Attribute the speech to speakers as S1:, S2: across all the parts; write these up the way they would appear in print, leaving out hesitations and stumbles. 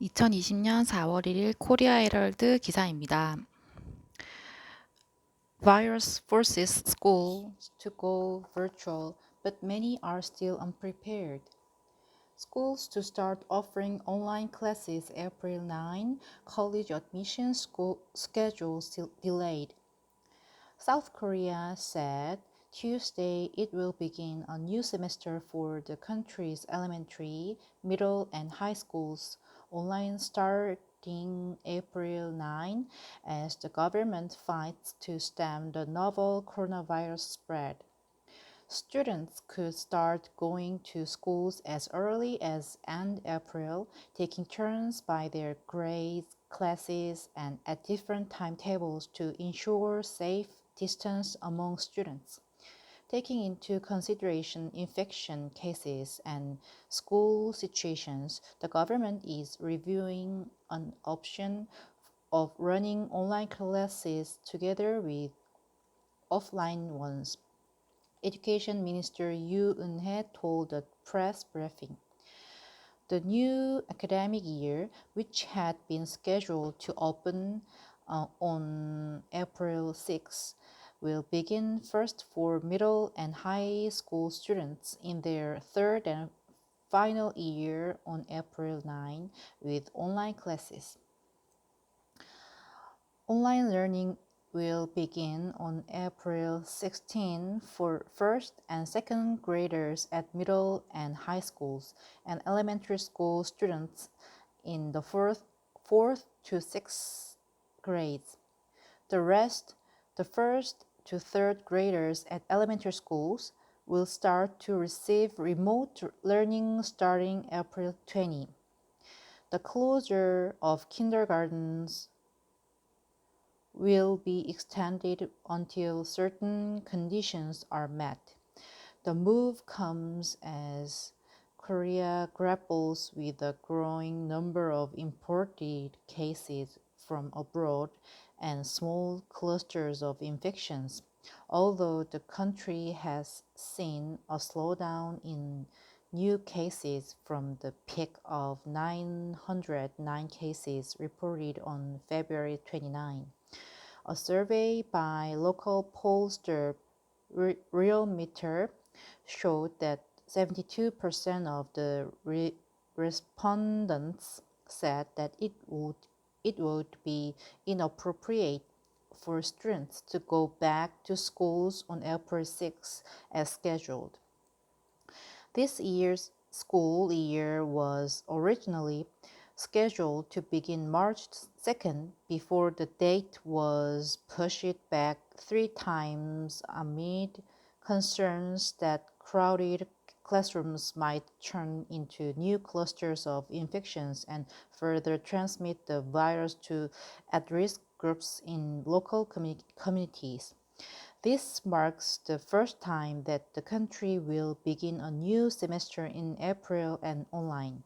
S1: 2020년 4월 1일 코리아헤럴드 기사입니다. Virus forces schools to go virtual, but many are still unprepared. Schools to start offering online classes April 9, college admission schedule still delayed. South Korea said Tuesday it will begin a new semester for the country's elementary, middle, and high schools, online starting April 9, as the government fights to stem the novel coronavirus spread. Students could start going to schools as early as end April, taking turns by their grades, classes, and at different timetables to ensure safe distance among students. Taking into consideration infection cases and school situations, the government is reviewing an option of running online classes together with offline ones. Education Minister Yoo Eun-hye told a press briefing. The new academic year, which had been scheduled to open on April 6, will begin first for middle and high school students in their third and final year on April 9 with online classes. Online learning will begin on April 16 for first and second graders at middle and high schools and elementary school students in the fourth to sixth grades. The rest, the first to third graders at elementary schools, will start to receive remote learning starting April 20. The closure of kindergartens will be extended until certain conditions are met. The move comes as Korea grapples with a growing number of imported cases from abroad and small clusters of infections, although the country has seen a slowdown in new cases from the peak of 909 cases reported on February 29. A survey by local pollster Realmeter showed that 72% of the respondents said that it would be inappropriate for students to go back to schools on April 6 as scheduled. This year's school year was originally scheduled to begin March 2nd before the date was pushed back 3 times amid concerns that crowded classrooms might turn into new clusters of infections and further transmit the virus to at-risk groups in local communities. This marks the first time that the country will begin a new semester in April and online.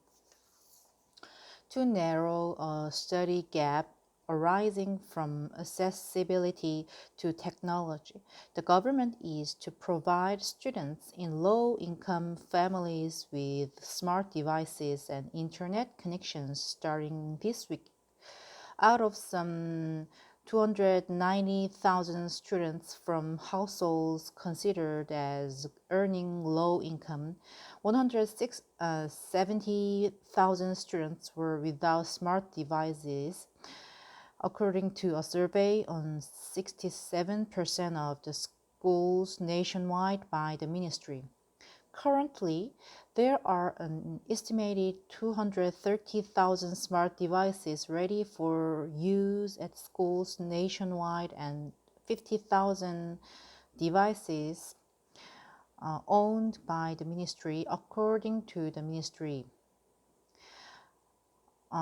S1: To narrow a study gap arising from accessibility to technology, the government is to provide students in low-income families with smart devices and internet connections starting this week. Out of some 290,000 students from households considered as earning low income, 170,000 students were without smart devices, according to a survey on 67% of the schools nationwide by the ministry. Currently, there are an estimated 230,000 smart devices ready for use at schools nationwide and 50,000 devices owned by the ministry, according to the ministry.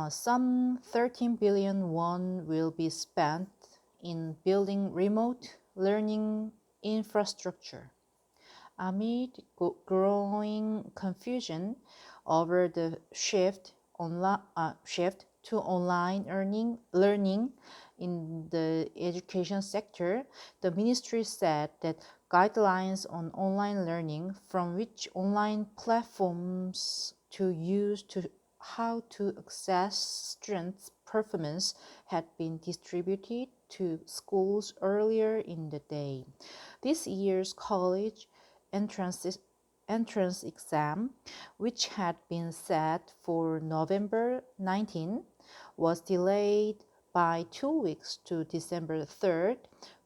S1: Some 13 billion won will be spent in building remote learning infrastructure. Amid growing confusion over the shift to online learning in the education sector, the ministry said that guidelines on online learning, from which online platforms to use to how to assess students' performance had been distributed to schools earlier in the day. This year's college entrance exam, which had been set for November 19, was delayed by 2 weeks to December 3rd,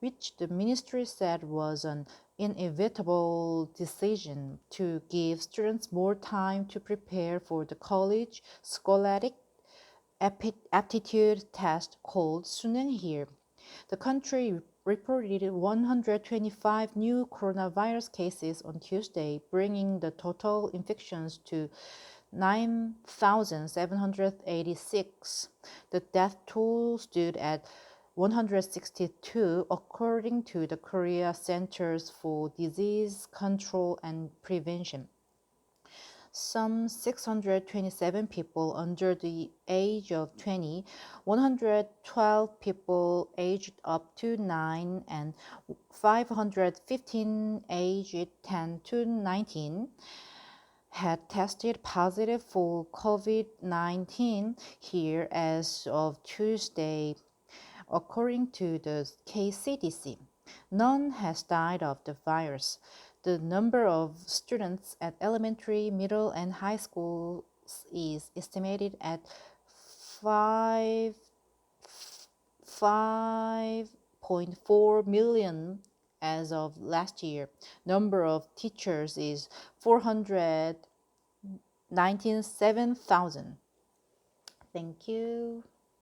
S1: which the ministry said was an inevitable decision to give students more time to prepare for the college scholastic aptitude test called 수능 here. The country reported 125 new coronavirus cases on Tuesday, bringing the total infections to 9,786. The death toll stood at 162, according to the Korea Centers for Disease Control and Prevention. Some 627 people under the age of 20, 112 people aged up to 9, and 515 aged 10 to 19 had tested positive for COVID-19 here as of Tuesday, according to the KCDC. None has died of the virus. The number of students at elementary, middle, and high schools is estimated at 5.4 million as of last year. Number of teachers is 497,000. Thank you.